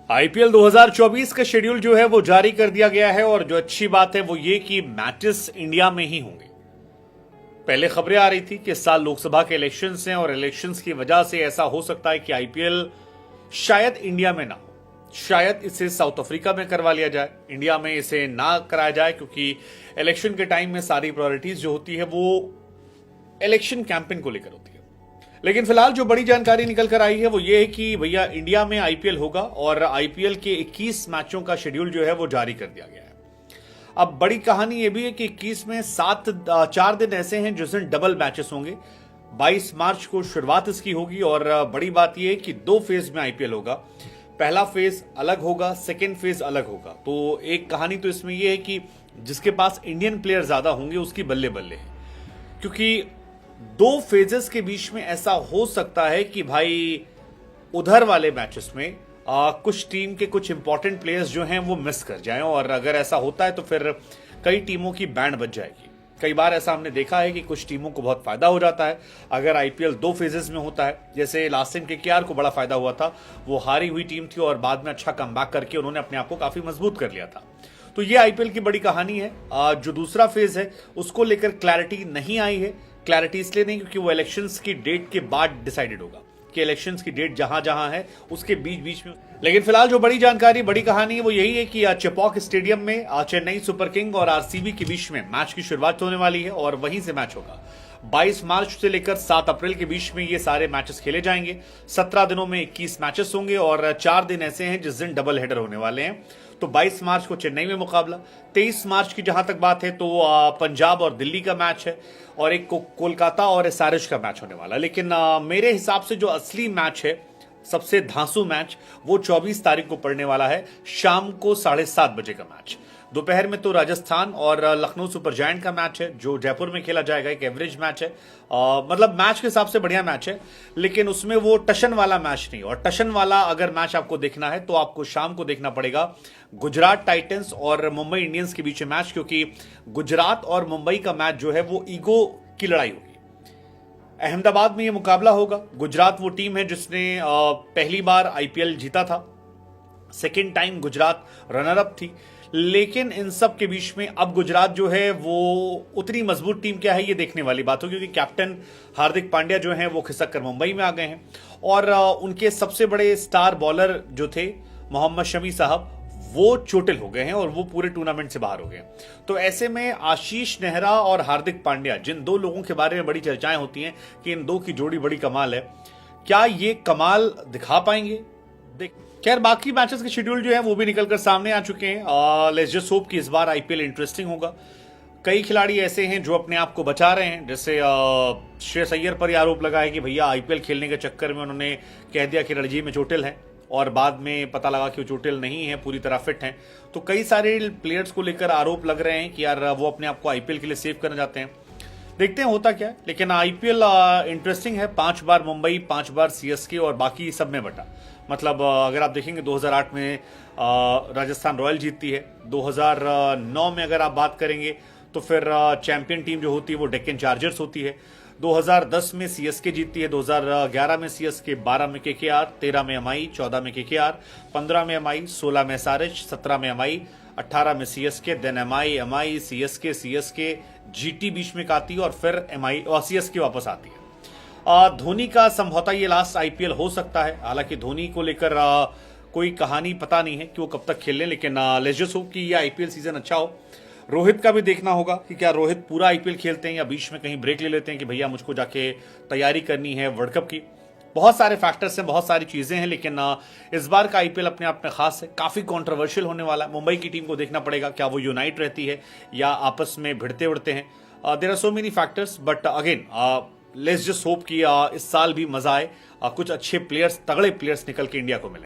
IPL 2024 का schedule जो है वो जारी कर दिया गया है और जो अच्छी बात है वो ये कि मैचेस इंडिया में ही होंगे। पहले खबरें आ रही थी कि इस साल लोकसभा के इलेक्शंस हैं और इलेक्शंस की वजह से ऐसा हो सकता है कि आईपीएल शायद इंडिया में ना हो, शायद इसे साउथ अफ्रीका में करवा लिया जाए, इंडिया में इसे ना कराया जाए क्योंकि इलेक्शन के टाइम में सारी प्रायोरिटीज जो होती है वो इलेक्शन कैंपेन को लेकर होती है। लेकिन फिलहाल जो बड़ी जानकारी निकल कर आई है वो ये है कि भैया इंडिया में आईपीएल होगा और आईपीएल के 21 मैचों का शेड्यूल जो है वो जारी कर दिया गया है। अब बड़ी कहानी ये भी है कि 21 में 4 दिन ऐसे हैं जिस दिन डबल मैचेस होंगे। 22 मार्च को शुरुआत इसकी होगी और बड़ी बात यह है कि 2 फेज में आईपीएल होगा। पहला फेज अलग होगा, सेकेंड फेज अलग होगा। तो एक कहानी तो इसमें यह है कि जिसके पास इंडियन प्लेयर ज्यादा होंगे उसकी बल्ले बल्ले है, क्योंकि 2 फेजेस के बीच में ऐसा हो सकता है कि भाई उधर वाले मैचेस में कुछ टीम के कुछ इंपॉर्टेंट प्लेयर्स जो हैं वो मिस कर जाएं और अगर ऐसा होता है तो फिर कई टीमों की बैंड बच जाएगी। कई बार ऐसा हमने देखा है कि कुछ टीमों को बहुत फायदा हो जाता है अगर आईपीएल 2 फेजेस में होता है। जैसे लास्ट टाइम केकेआर को बड़ा फायदा हुआ था, वो हारी हुई टीम थी और बाद में अच्छा कमबैक करके उन्होंने अपने आप को काफी मजबूत कर लिया था। तो ये आईपीएल की बड़ी कहानी है। जो दूसरा फेज है उसको लेकर क्लैरिटी नहीं आई है। क्लैरिटी इसलिए नहीं क्योंकि वो इलेक्शंस की डेट के बाद डिसाइडेड होगा कि इलेक्शंस की डेट जहां जहां है उसके बीच बीच में। लेकिन फिलहाल जो बड़ी जानकारी, बड़ी कहानी है वो यही है कि चेपॉक स्टेडियम में चेन्नई सुपर किंग और आरसीबी के बीच में मैच की शुरुआत होने वाली है और वहीं से मैच होगा। 22 मार्च से लेकर 7 अप्रैल के बीच में ये सारे मैचेस खेले जाएंगे। 17 दिनों में 21 मैचेस होंगे और 4 दिन ऐसे हैं जिस दिन डबल हेडर होने वाले हैं। तो 22 मार्च को चेन्नई में मुकाबला, 23 मार्च की जहां तक बात है तो पंजाब और दिल्ली का मैच है और एक कोलकाता और एसआरएच का मैच होने वाला। लेकिन मेरे हिसाब से जो असली मैच है, सबसे धांसू मैच, वो 24 तारीख को पड़ने वाला है, शाम को 7:30 बजे का मैच। दोपहर में तो राजस्थान और लखनऊ सुपर जायंट का मैच है जो जयपुर में खेला जाएगा। एक एवरेज मैच है, मतलब मैच के हिसाब से बढ़िया मैच है, लेकिन उसमें वो टशन वाला मैच नहीं। और टशन वाला अगर मैच आपको देखना है तो आपको शाम को देखना पड़ेगा गुजरात टाइटंस और मुंबई इंडियंस के बीच में मैच, क्योंकि गुजरात और मुंबई का मैच जो है वो ईगो की लड़ाई होगी। अहमदाबाद में ये मुकाबला होगा। गुजरात वो टीम है जिसने पहली बार आईपीएल जीता था, second time Gujarat runner up थी। लेकिन इन सब के बीच में अब गुजरात जो है वो उतनी मजबूत टीम क्या है ये देखने वाली बात हो, क्योंकि कैप्टन हार्दिक पांड्या जो है वो खिसक कर मुंबई में आ गए हैं और उनके सबसे बड़े स्टार बॉलर जो थे मोहम्मद शमी साहब वो चोटिल हो गए हैं और वो पूरे टूर्नामेंट से बाहर हो गए। तो ऐसे में आशीष नेहरा और हार्दिक पांड्या, जिन 2 लोगों के बारे में बड़ी चर्चाएं होती हैं कि इन 2 की जोड़ी बड़ी कमाल है, क्या ये कमाल दिखा पाएंगे? खैर बाकी मैचेस के शेड्यूल जो है वो भी निकलकर सामने आ चुके हैं। लेट्स जस्ट होप कि इस बार आईपीएल इंटरेस्टिंग होगा। कई खिलाड़ी ऐसे हैं जो अपने आप को बचा रहे हैं, जैसे श्रेयस अय्यर पर यह आरोप लगा है कि भैया आईपीएल खेलने के चक्कर में उन्होंने कह दिया कि रणजी में चोटिल है और बाद में पता लगा कि वो चोटिल नहीं है, पूरी तरह फिट हैं। तो कई सारे प्लेयर्स को लेकर आरोप लग रहे हैं कि यार वो अपने आप को आईपीएल के लिए सेव करना चाहते हैं। देखते हैं होता क्या है। लेकिन आईपीएल इंटरेस्टिंग है। 5 बार मुंबई, 5 बार सीएसके और बाकी सब में बटा। मतलब अगर आप देखेंगे 2008 में राजस्थान रॉयल जीतती है, 2009 में अगर आप बात करेंगे तो फिर चैंपियन टीम जो होती है वो डेक्कन चार्जर्स होती है। 2010 में सीएसके जीतती है, 2011 में सीएसके, 12 में केकेआर, 13 में एमआई, 14 में केकेआर, 15 में एमआई, 16 में एसआरएच, 17 में एमआई, 18 में CSK, then MI CSK GT बीच में आती है और फिर एमआई और सीएसके वापस आती है। धोनी का संभवतः ये लास्ट आईपीएल हो सकता है। हालांकि धोनी को लेकर कोई कहानी पता नहीं है कि वो कब तक खेल लें, लेकिन लेट्स जस्ट होप कि ये आईपीएल सीजन अच्छा हो। रोहित का भी देखना होगा कि क्या रोहित पूरा आईपीएल खेलते हैं या बीच में कहीं ब्रेक ले लेते हैं कि भैया मुझको जाके तैयारी करनी है वर्ल्ड कप की। बहुत सारे फैक्टर्स हैं, बहुत सारी चीजें हैं, लेकिन इस बार का आईपीएल अपने आप में खास है, काफी कंट्रोवर्शियल होने वाला है। मुंबई की टीम को देखना पड़ेगा क्या वो यूनाइट रहती है या आपस में भिड़ते उड़ते हैं। There are so many factors, but again let's just hope कि इस साल भी मजा आए, कुछ अच्छे प्लेयर्स, तगड़े प्लेयर्स निकल के इंडिया को मिले।